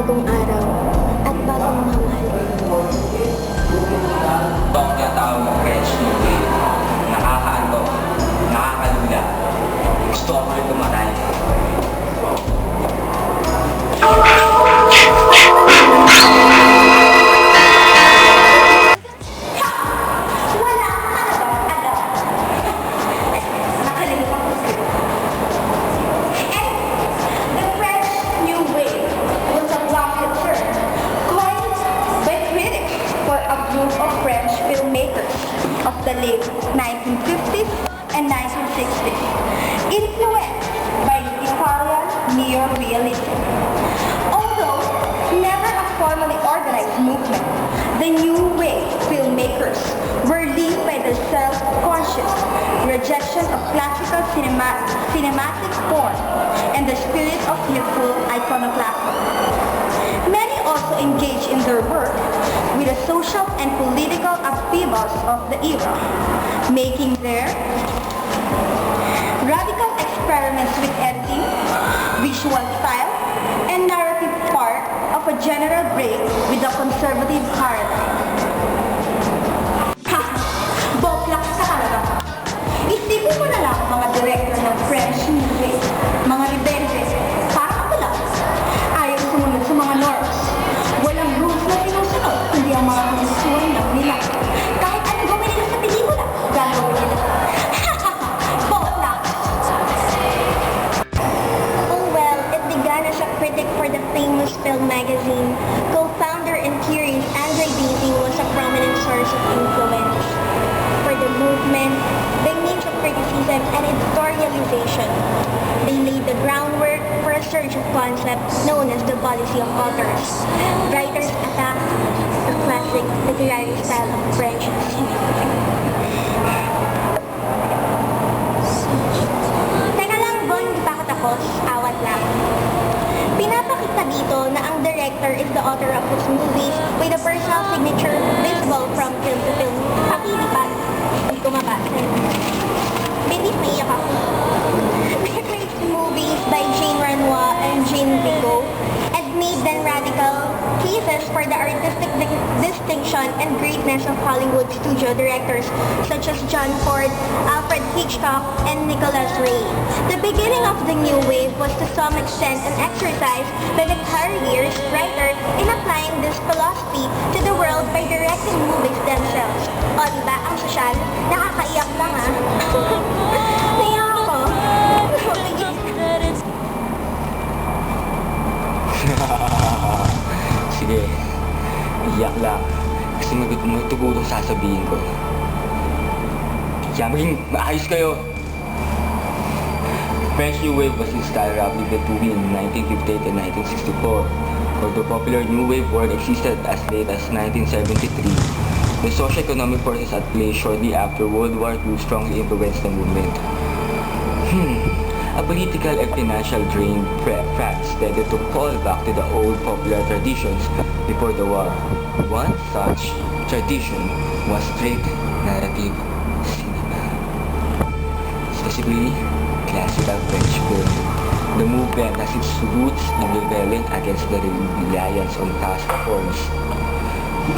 bagong araw at bagong mamahalin. Ito ang tinatawag ng French New Wave. Nakakaantok, nakakalula. Gusto ako rin tumatay. Of the late 1950s and 1960s, influenced by Italian neorealism. Although never a formally organized movement, the New Wave filmmakers were led by their self-conscious rejection of classical cinematic form and the spirit of youthful iconoclasm. Many also engaged in their work with the social and political upheavals of the era, making their radical experiments with editing, visual style, and narrative part of a general break with the conservative paradigm. Ha! Boblaks ka talaga! Isipin mo na lang mga director ng French New Wave, mga rebelde, parang ako lang. Ayaw sumunod sa mga norms. Walang rules na sinusunod, kundi ang mga konstruksyon lang nila. Kahit ano gawin nila sa pelikula, gagawin nila. Boblaks! Oh well, it began as a critic for the famous film magazine. Co-founder and theorist Andre Beatty was a prominent source of influence for the movement by means of criticism and editorialization. They laid the groundwork for a surge of concepts known as the policy of authors. Writers attacked the classic literary style of French cinema. Teka lang, Bon, hindi pa ako tapos. Awat lang. Pinapakita dito na ang director is the author of his movies with a personal signature visible from film to film. Pakilipan. Hindi ko mabasa. Bilis naiyak ako. Different movies by Jean Renoir and Jean Vigo and made them radical cases for the artistic distinction and greatness of Hollywood studio directors such as John Ford, Alfred Hitchcock, and Nicholas Ray. The beginning of the New Wave was to some extent an exercise by the careers writer in applying this philosophy to the world by directing movies themselves. O diba, ang sosyal, nakakaiyak lang ah. Naiyak ako. Sige, iyak lang. Kasi magtutugulong sasabihin ko. Kaya maging maayos kayo. French New Wave was in style roughly between 1958 and 1964. Although popular New Wave word existed as late as 1973, the socio-economic forces at play shortly after World War II strongly influenced the movement. A political and financial drained France tended to fall back to the old popular traditions before the war. One such tradition was straight narrative cinema, specifically classical French film. The movement has its roots in rebellion against the reliance on task forms,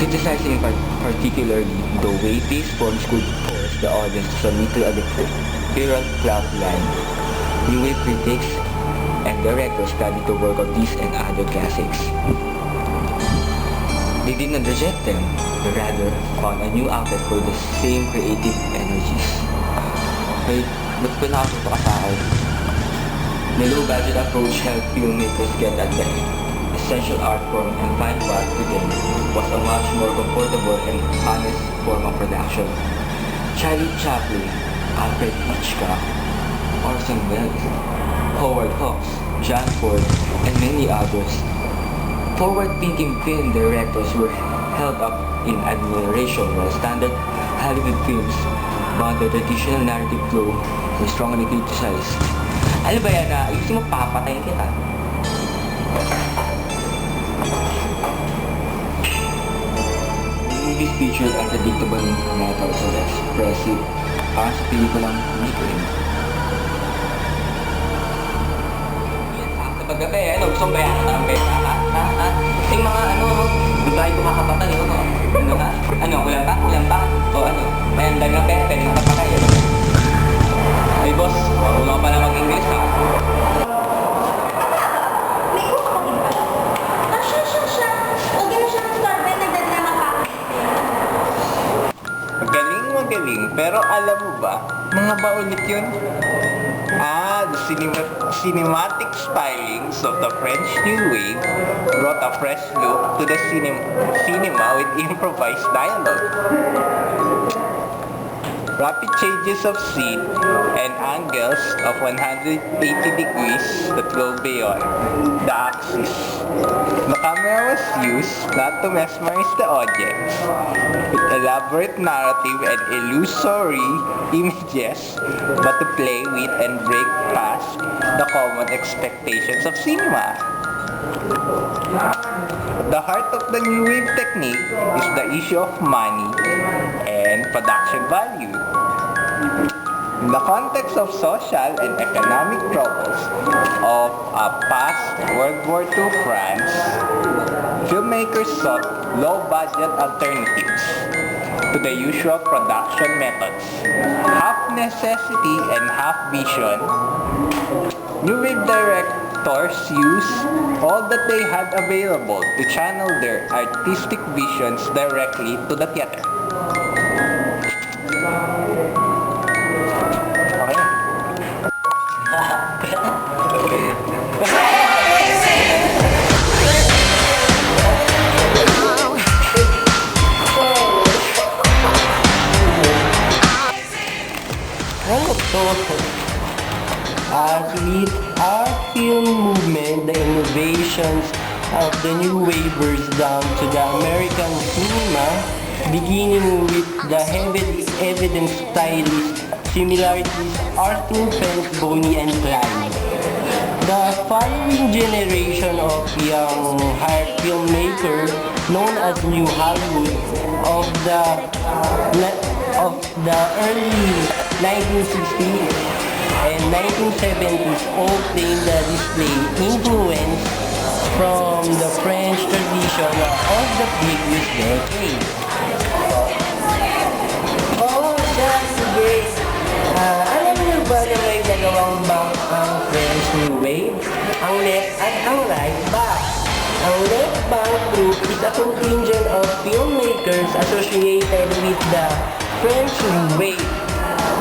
criticizing particularly the way these forms could force the audience to submit to a imperial clout line. New Wave critics and directors studied the work of these and other classics. They did not reject them, but rather found a new outlet for the same creative energies. Wait, ba't ko nakatuto ka sa akin? The low-budget approach helped filmmakers get at the essential art form and find what to them was a much more comfortable and honest form of production. Charlie Chaplin, Alfred Hitchcock, Orson Welles, Howard Hawks, John Ford, and many others. Forward-thinking film directors were held up in admiration while standard Hollywood films bound the traditional narrative flow were strongly criticized. Alam ba yan na gusto mo papatayin kita? Movies featured unpredictable methods of expressive parang sa pelikulang Nicolas. Sa paggabi, ano? Gusto mo ba yan? Ang beta, ha? ha? Yung mga babae kumakapatay, ano ha? Ano, kulang pa? O ano, may andag na pet, pwede makapatay, ano? Ay boss, wala ka pala mag-English ha? May gusto ko din pala. Siya. Huwag na siya mag-sorbe, nagdadrama pa. Magaling, pero alam mo ba, mga ba ulit yun? The cinematic stylings of the French New Wave brought a fresh look to the cinema with improvised dialogue. Rapid changes of scene and angles of 180 degrees that go beyond the axis. The camera was used not to mesmerize the audience with elaborate narrative and illusory images, but to play with and break past the common expectations of cinema. The heart of the new wave technique is the issue of money and production value. In the context of social and economic troubles of a past World War II France, filmmakers sought low-budget alternatives to the usual production methods. Half necessity and half vision, new wave directors used all that they had available to channel their artistic visions directly to the theater. With our film movement, the innovations of the new wavers down to the American cinema, beginning with the heavily evident stylist similarities Arthur Fence, Boney and Clyde. The following generation of young hired filmmakers, known as New Hollywood, of the early 1960s and 1970s all claim the display influence from the French tradition of the previous decade. Oh, that's great! Alam niyo ba na may dalawang bank ang French New Wave? Ang left at ang right bank. Ang left bank group is a contingent of filmmakers associated with the French New Wave.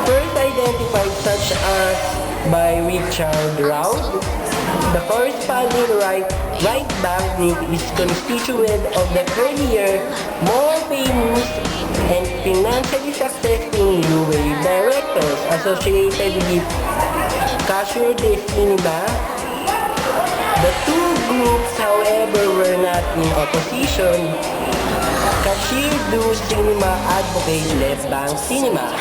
First identified such as by Richard Roud, the corresponding right bank group is constituted of the earlier, more famous and financially successful new wave directors associated with Cashier de Cinema. The two groups, however, were not in opposition. Cashier du Cinema advocate left bank cinema.